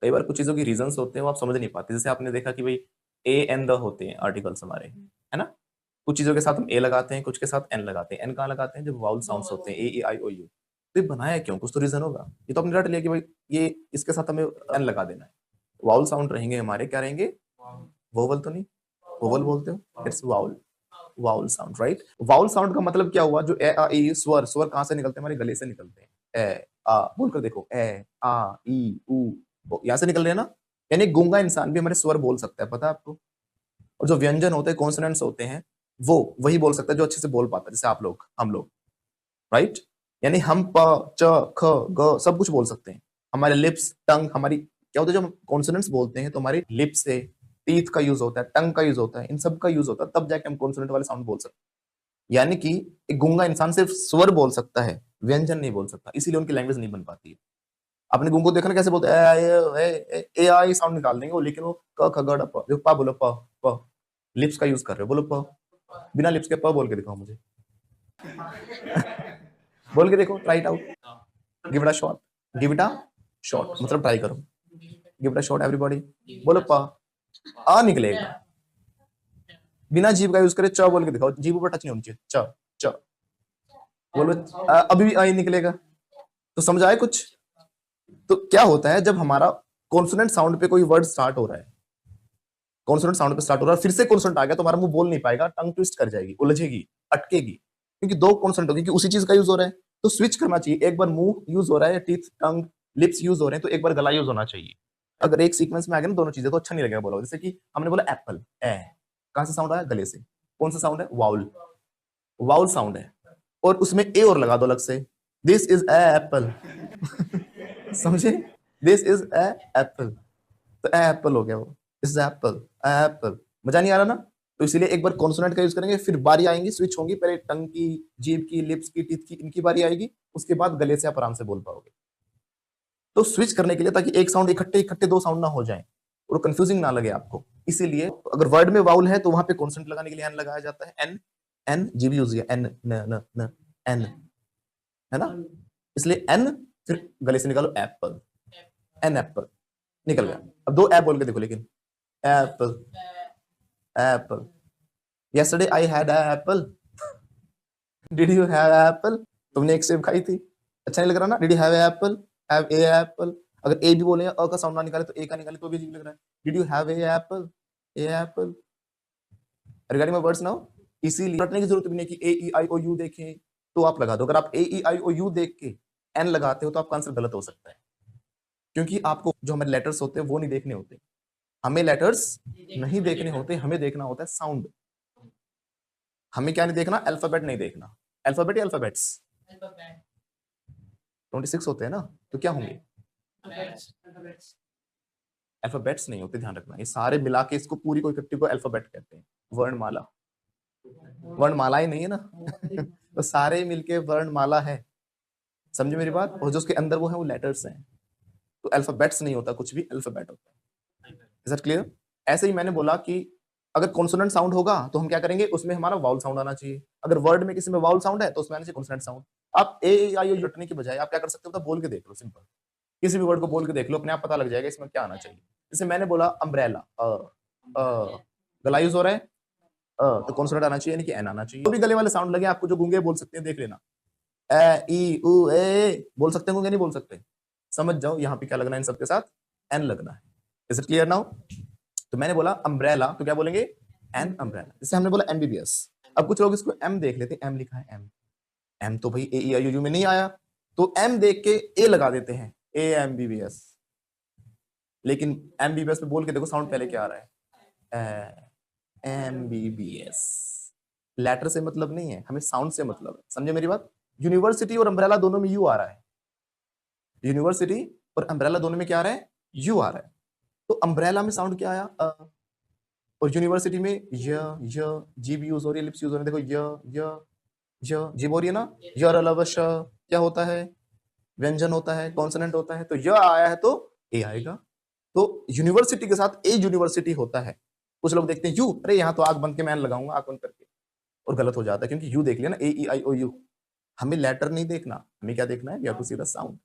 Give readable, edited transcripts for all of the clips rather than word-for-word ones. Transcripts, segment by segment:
कई बार कुछ चीजों की रीजंस होते हैं वो आप समझ नहीं पाते। जैसे आपने देखा कि भाई ए एन द होते हैं आर्टिकल्स हमारे, है ना। कुछ चीजों के साथ हम ए लगाते हैं, कुछ के साथ एन लगाते हैं। एन कहाँ लगाते हैं? जब वाउल साउंड्स होते हैं, ए ई आई ओ यू। तो ये बनाया क्यों? कुछ तो रीजन होगा। ये तो आपने रट लिया कि भाई ये इसके साथ हमें एन लगा देना है। वाउल साउंड रहेंगे हमारे, क्या रहेंगे? वोवल तो नहीं? वोवल बोलते हो, it's vowel. Vowel sound, right. Vowel sound का मतलब क्या हुआ? जो ए आ ई स्वर, स्वर कहां से निकलते हैं? हमारे गले से निकलते हैं। ए आ बोलकर देखो, ए आ ई ऊ, यहां से निकल रहे हैं ना। यानी गूंगा इंसान भी हमारे स्वर बोल सकता है, पता है आपको। और जो व्यंजन होते हैं, कॉन्सोनेंट्स होते हैं, वो वही बोल सकता है जो अच्छे से बोल पाता है, जैसे आप लोग, हम लोग, राइट। यानी हम प च ख ग सब कुछ बोल सकते हैं। हमारे लिप्स, टंग, हमारी क्या होता है, जब हम कॉन्सोनेंट्स बोलते हैं तो हमारी लिप्स से, टीथ का यूज होता है, टंग का यूज होता है, इन सब का यूज होता है, तब जाके हम कॉन्सोनेंट वाले साउंड बोल सकते हैं। यानी कि एक गूंगा इंसान सिर्फ स्वर बोल सकता है, व्यंजन नहीं बोल सकता, इसीलिए उनकी लैंग्वेज नहीं बन पाती है। आपने गूंगो देखा ना कैसे बोलते हैं, ए आई साउंड निकाल देंगे वो, लेकिन वो क ख ग ढ प, जो पा बोलो, प, लिप्स का यूज कर रहे हो, बोलो प, बिना लिप्स के प बोल के दिखाओ मुझे। बोल के देखो, try it out, give it a shot, give it a shot, मतलब ट्राई करो, give it a shot everybody, बोलो प, आ निकलेगा। बिना जीभ का यूज करे च बोल के दिखाओ, जीभ ऊपर टच नहीं होनी चाहिए, च च बोलो, अभी भी आ ही निकलेगा। तो समझ आए कुछ? तो क्या होता है जब हमारा कॉन्सोनेंट साउंड पे कोई वर्ड स्टार्ट हो रहा है, कॉन्सोनेंट साउंड पे स्टार्ट हो रहा है, फिर से कॉन्सोनेंट आ गया तो हमारा मुंह बोल नहीं पाएगा, टंग ट्विस्ट कर जाएगी, उलझेगी, अटकेगी, क्योंकि दो कॉन्सोनेंट होगी, उसी चीज का यूज हो रहा है। तो स्विच करना चाहिए, एक बार मुंह यूज हो रहा है, टीथ, टंग, लिप्स यूज हो रहे हैं, तो एक बार गला यूज होना चाहिए। अगर एक सीक्वेंस में आ गया ना दोनों चीजें, तो अच्छा नहीं लगेगा बोला। जैसे कि हमने बोला एप्पल, ए, कहां से साउंड आया? गले से। कौन सा साउंड है? वाउल, वाउल साउंड है। और उसमें ए और लगा दो अलग से, दिस इज ए एप्पल। समझे? दिस इज ए एप्पल, तो एप्पल हो गया वो, इज एप्पल, एप्पल। मजा नहीं आ रहा ना? तो इसीलिए एक बार कॉन्सोनेंट का यूज करेंगे, फिर बारी आएंगी, स्विच होंगी, पहले टंग की, जीभ की, लिप्स की, टीथ की, इनकी बारी आएगी, उसके बाद गले से आप आराम से बोल पाओगे। तो स्विच करने के लिए, ताकि एक साउंड इकट्ठे इकट्ठे दो साउंड ना हो जाए और कंफ्यूजिंग ना लगे आपको, इसीलिए अगर वर्ड में वाउल है तो वहां पे कॉन्सोनेंट लगाने के लिए एन लगाया जाता है। एन, एन जीभ यूज किया, एन न न न, एन, है ना। इसलिए एन, फिर गले से निकालो एप्पल, एन एप्पल, निकल गया। अब दो ऐप बोल के देखो, लेकिन Apple, Apple, yesterday I had an apple, did you have an apple? तुमने एक सेब खाई थी, अच्छा नहीं लग रहा ना? did you have an apple? have a apple। अगर ए भी बोले, अ का साउंड ना निकाले तो ए का निकाले तो भी अजीब लग रहा है। did you have a apple? a apple, regarding my words now। इसीलिए रटने की जरूरत भी नहीं कि ए ई आई ओ यू देखें तो आप लगा दो। अगर आप ए ई आई ओ यू देख के एन लगाते हो तो आपका आंसर गलत हो सकता है, क्योंकि आपको जो हमारे लेटर्स होते हैं वो नहीं देखने होते, हमें लेटर्स नहीं देखने होते, हमें देखना होता है साउंड। हमें क्या नहीं देखना? अल्फाबेट नहीं देखना। अल्फाबेट या अल्फाबेट्स? 26 होते हैं ना, तो क्या होंगे? अल्फाबेट्स नहीं होते, ध्यान रखना। ये सारे मिला के इसको, पूरी को इकट्ठी को अल्फाबेट कहते हैं, वर्णमाला। वर्णमाला ही नहीं है ना। तो सारे मिलके वर्णमाला है, समझे मेरी बात। और जो उसके अंदर वो है, वो लेटर्स हैं। तो अल्फाबेट्स नहीं होता कुछ भी, अल्फाबेट होता है। Is that clear? ऐसे ही मैंने बोला कि अगर कॉन्सोनेंट साउंड होगा तो हम क्या करेंगे, उसमें हमारा वाउल साउंड आना चाहिए। अगर वर्ड में किसी में वाउल साउंड है तो उसमें आना चाहिए कॉन्सोनेंट साउंड। आप ए आई ओ रटने की बजाय आप क्या कर सकते हो, तो बोल के देख लो, सिंपल। किसी भी वर्ड को बोल के देख लो, अपने आप पता लग जाएगा इसमें क्या आना चाहिए। जैसे मैंने बोला अम्ब्रेला, गला यूज हो रहा है, तो कॉन्सोनेंट आना चाहिए, यानी कि एन आना चाहिए। तो भी गले वाले साउंड लगे आपको जो गूंगे बोल सकते हैं, देख लेना। ए ई उ ए बोल सकते हैं, गूंगे नहीं बोल सकते। समझ जाओ यहाँ पे क्या लगना है, इन सबके साथ एन लगना है। Is it clear now? तो मैंने बोला अम्ब्रेला, तो क्या बोलेंगे? An umbrella. जैसे हमने बोला एमबीबीएस, अब कुछ लोग इसको एम देख लेते हैं, एम लिखा है, एम, एम तो भाई ए ई आई ओ यू में नहीं आया, तो एम देख के ए लगा देते हैं, A M B B S. लेकिन एम बी बी एस में बोल के देखो, साउंड पहले क्या आ रहा है? M B B S. Letter से मतलब नहीं है, हमें साउंड से मतलब है, समझे मेरी बात। यूनिवर्सिटी और अम्ब्रेला दोनों में यू आ रहा है, यूनिवर्सिटी और अम्ब्रेला दोनों में क्या आ रहा है? यू आ रहा है। तो अम्ब्रेला में साउंड क्या आया? और यूनिवर्सिटी में य जीभ यूज हो रही है, लिप्स यूज हो रही है, देखो य जीभ हो रही है ना। यर अलावा श क्या होता है? व्यंजन होता है, कॉन्सोनेंट होता है। तो य आया है तो ए आएगा। तो यूनिवर्सिटी के साथ ए यूनिवर्सिटी होता है। कुछ लोग देखते हैं यू, अरे यहाँ तो आग बंद के मैं लगाऊंगा, आग बंद करके, और गलत हो जाता है, क्योंकि यू देख लिया ना, ए ई आई ओ यू। हमें लेटर नहीं देखना, हमें क्या देखना है? We have to see the sound.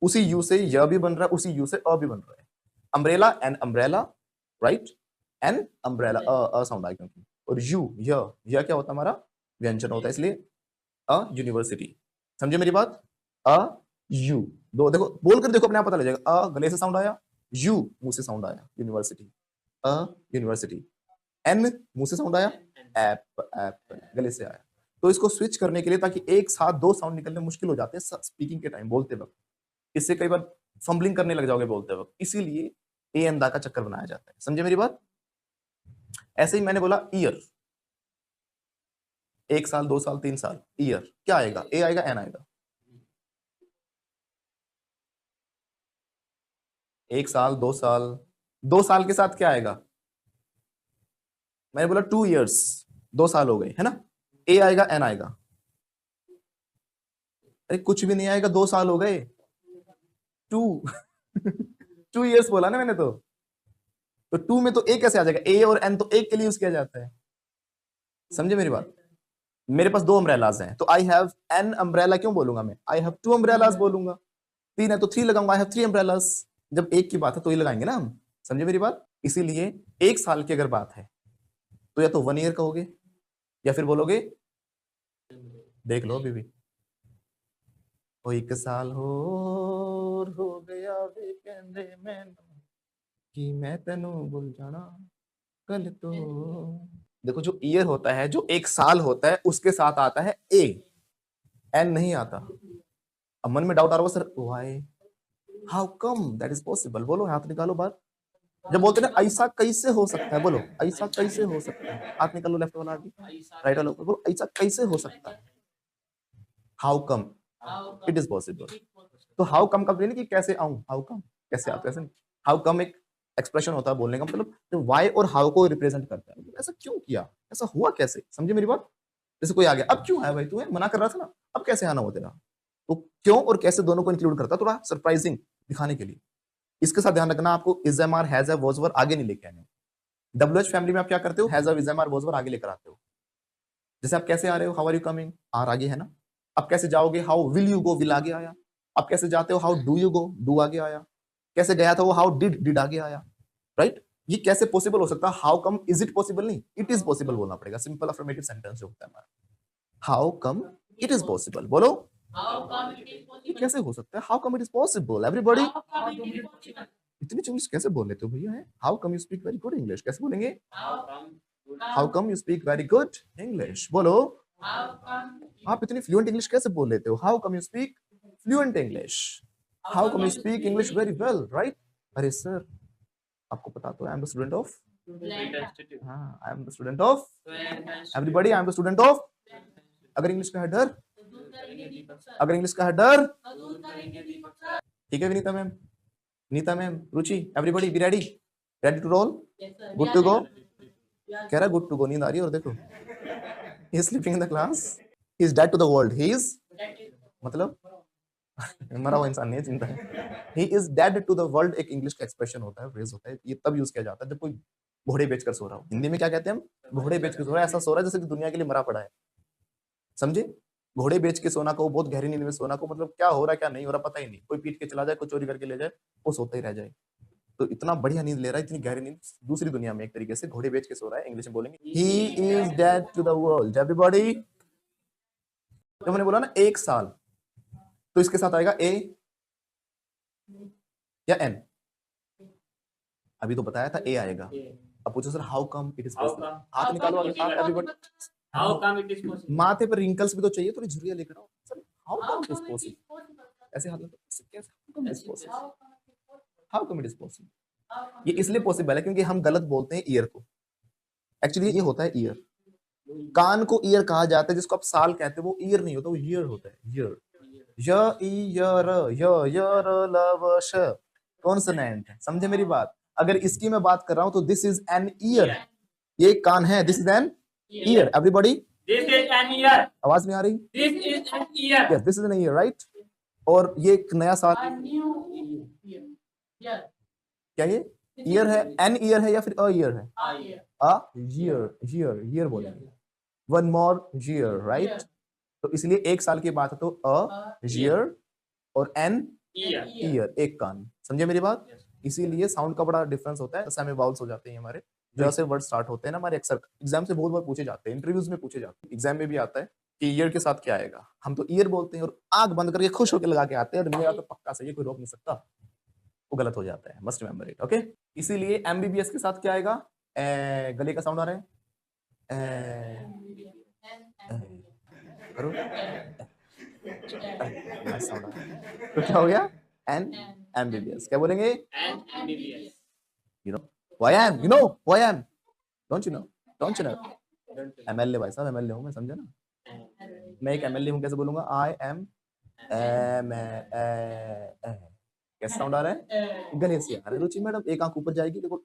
उसी यू से य भी बन रहा है, उसी यू से अ भी बन रहा है। Umbrella an umbrella, right, an umbrella, a sound आया क्योंकि, और यू यह क्या होता है हमारा व्यंजन होता है, इसलिए अ यूनिवर्सिटी। समझे मेरी बात? अ यू, दो देखो बोल कर देखो अपने आप पता लग जाएगा। अ गले से साउंड आया, यू मुंह से साउंड आया, यूनिवर्सिटी, अ यूनिवर्सिटी। एन मुंह से साउंड आया, एप एप गले से आया। तो इसको स्विच करने के लिए, ताकि एक साथ दो साउंड निकलने मुश्किल हो जाते हैं स्पीकिंग के टाइम, बोलते वक्त, इससे कई बार फंबलिंग करने लग जाओगे बोलते वक्त, इसीलिए ए एन दा का चक्कर बनाया जाता है। समझे मेरी बात? ऐसे ही मैंने बोला ईयर, 1 साल 2 साल 3 साल, ईयर क्या आएगा? ए आएगा एन आएगा? 1 साल 2 साल, 2 साल के साथ क्या आएगा? मैंने बोला 2 इयर्स, 2 साल हो गए है ना, ए आएगा एन आएगा? अरे कुछ भी नहीं आएगा, 2 साल हो गए, 2 2 इयर्स बोला ना मैंने, तो 2 में तो ए कैसे आ जाएगा? ए और एन तो एक के लिए यूज किया जाता है। समझे मेरी बात? मेरे पास 2 अम्ब्रेलाज हैं, तो आई हैव एन अम्ब्रेला क्यों बोलूंगा मैं? आई हैव 2 अम्ब्रेलाज बोलूंगा। 3 है तो 3 लगाऊंगा, आई हैव 3 अम्ब्रेलाज। जब एक की बात है तो ये लगाएंगे ना हम। समझे मेरी बात? इसीलिए 1 साल की अगर बात है तो या तो 1 ईयर कहोगे, या फिर बोलोगे, देख लो अभी भी, ओ 1 साल हो गया वे कहंदे मैनू कि मैं तेनू भूल जाना कल तो। देखो जो ईयर होता है, जो 1 साल होता है, उसके साथ आता है ए, एन नहीं आता। अब मन में डाउट आ रहा होगा, sir why, how come that is possible? बोलो, हाथ निकालो बात। जब बोलते हैं ना ऐसा कैसे हो सकता है, बोलो ऐसा कैसे हो सकता है, हाथ निकालो, लेफ्ट वाला आगे, राइट वाला ऊपर, बोलो ऐसा कैसे हो सकता है, how come it is possible. तो हाउ कम का मतलब कि कैसे आऊं, हाउ कम कैसे आता है, ऐसे हाउ कम एक एक्सप्रेशन होता है बोलने का, मतलब जो वाई और हाउ को रिप्रेजेंट करता है, मतलब ऐसा क्यों किया, ऐसा हुआ कैसे। समझे मेरी बात? जैसे कोई आ गया, अब क्यों आया भाई, तू मना कर रहा था ना, अब कैसे आना हो तेरा? तो क्यों और कैसे दोनों को इंक्लूड करता है, थोड़ा सरप्राइजिंग दिखाने के लिए। इसके साथ ध्यान रखना, आपको is am are has was were आगे नहीं लेके आने। डब्ल्यूएच फैमिली में आप क्या करते हो, has is am are was were आगे लेकर आते हो। जैसे आप कैसे आ रहे हो, how are you coming, are आगे है ना। आप कैसे जाओगे, how will you go, will आगे आया। आप कैसे जाते हो, how do you go, do आगे आया। कैसे गया था वो, हाउ डिड आगे आया, राइट। ये कैसे पॉसिबल हो सकता है, how come is it possible, नहीं इट इज पॉसिबल बोलना पड़ेगा। सिंपल अफर्मेटिव सेंटेंस जो होता है हमारा, how come it is possible, बोलो ये कैसे हो सकता है, how come it is possible. Everybody इतनी इंग्लिश कैसे बोल लेते हो भैया, है how come you speak very good English, कैसे बोलेंगे, how come you speak very good English, बोलो आप इतनी फ्लुएंट इंग्लिश कैसे बोल लेते हो, how come you speak fluent English, how come you speak English very well, right. अरे सर आपको पता तो, I am the student of, हाँ I am the student of, everybody I am the student of. अगर English का है डर, अगर इंग्लिश का है डर, ठीक है Vinita ma'am, Nita ma'am, Ruchi, everybody be ready, ready to roll, good to go. कह रहा गुड टू गो, नींद आ रही है, और देखो he is sleeping in the class, he is dead to the world, he is मतलब मरा हुआ इंसान नहीं है, चिंता है। He is dead to the world एक इंग्लिश का एक्सप्रेशन होता है, फ्रेज होता है, ये तब यूज किया जाता है जब कोई घोड़े बेचकर सो रहा हो। हिंदी में क्या कहते हैं हम, घोड़े बेच के सो रहा है, ऐसा सो रहा है जैसे कि दुनिया के लिए मरा पड़ा है। समझे? घोड़े बेच के सोना को, बहुत गहरी नींद में सोना को, मतलब क्या हो रहा है क्या नहीं हो रहा पता ही नहीं, कोई पीट के चला जाए, कोई चोरी करके ले जाए, वो सोता ही रह जाए। तो इतना बढ़िया नींद ले रहा है, इतनी गहरी नींद दूसरी दुनिया में, एक तरीके से घोड़े बेच के सो रहा है, इंग्लिश में बोलेंगे he is dead to the world. Everybody, जब मैंने बोला ना 1 साल, तो इसके साथ आएगा ए या एन, अभी तो बताया था ए आएगा। अब पूछो sir how come it is possible, हाथ निकालो आगे, हाथ everybody, how come it is possible, माथे पर रिंकल्स भी तो चाहिए, थोड़ी झुर्रियां लेकर आओ sir, how come it is possible, ऐसे हाथ लगाओ, कैसे how come it is possible, how come it is possible. ये इसलिए पॉसिबल है क्योंकि हम गलत बोलते हैं ईयर को, एक्चुअली ये होता है ईयर। कान को ईयर कहा जाता है, जिसको आप साल कहते हो वो ईयर नहीं होता, वो ईयर होता है, ईयर। यर लव श कॉन्सोनेंट है, समझे मेरी बात? अगर इसकी मैं बात कर रहा हूं तो दिस इज एन ईयर, ये कान है, this is an year. Everybody, this is an year, आवाज नहीं आ रही, this is an year, yes this is an year, right. और ये एक नया साल, क्या ये ईयर है, एन ईयर है या फिर अ ईयर है, अ ईयर, ईयर ईयर बोलेंगे, वन मोर ईयर, राइट। तो इसलिए 1 साल की बात है तो अ ईयर और एन ईयर, एक कान। समझे मेरी बात? इसीलिए साउंड का बड़ा डिफरेंस होता है, सेमी वाउल्स हो जाते हैं हमारे, जैसे वर्ड स्टार्ट होते हैं ना हमारे, अक्सर एग्जाम से बहुत बार पूछे जाते हैं, इंटरव्यूज में पूछे जाते हैं, एग्जाम में भी आता है कि ईयर के साथ क्या आएगा, हम तो ईयर बोलते हैं और आंख बंद करके खुश होकर लगा के आते हैं, और मेरा तो पक्का सही है, कोई रोक नहीं सकता, वो गलत हो जाता है, मस्ट रिमेंबर इट, ओके। इसीलिए एमबीबीएस के साथ क्या आएगा, गले का साउंड आ रहा है, करो, साउंड आ रहा है, तो क्या हो गया, एन एमबीबीएस, क्या बोलेंगे, you know why I am, you know why I am, don't you know, don't you know, MLA भाई साहब, एमएलए हूं मैं, समझे ना, मैं एक एमएलए हूं, कैसे बोलूंगा, आई एम एम, कैसा साउंड आ रहा है, गले से आ रहा है, रुचि मैडम एक आंख ऊपर जाएगी, देखो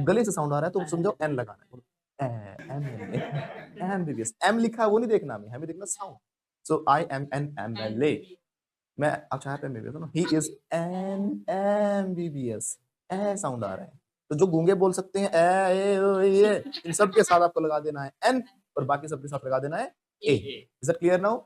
गले से साउंड आ रहा है, तो समझो एन लगाना है, एमबीबीएस, एम लिखा है वो नहीं देखना, हमें देखना sound, so I am an MLA, मैं, अच्छा यहाँ पे एमबीबीएस ना, he is an MBBS, a sound आ रहा है, तो जो गूंगे बोल सकते हैं ए ओ ये, इन सब के साथ आपको लगा देना है एन, और बाकी सब के साथ लगा देना है ए, इज दैट क्लियर नाउ?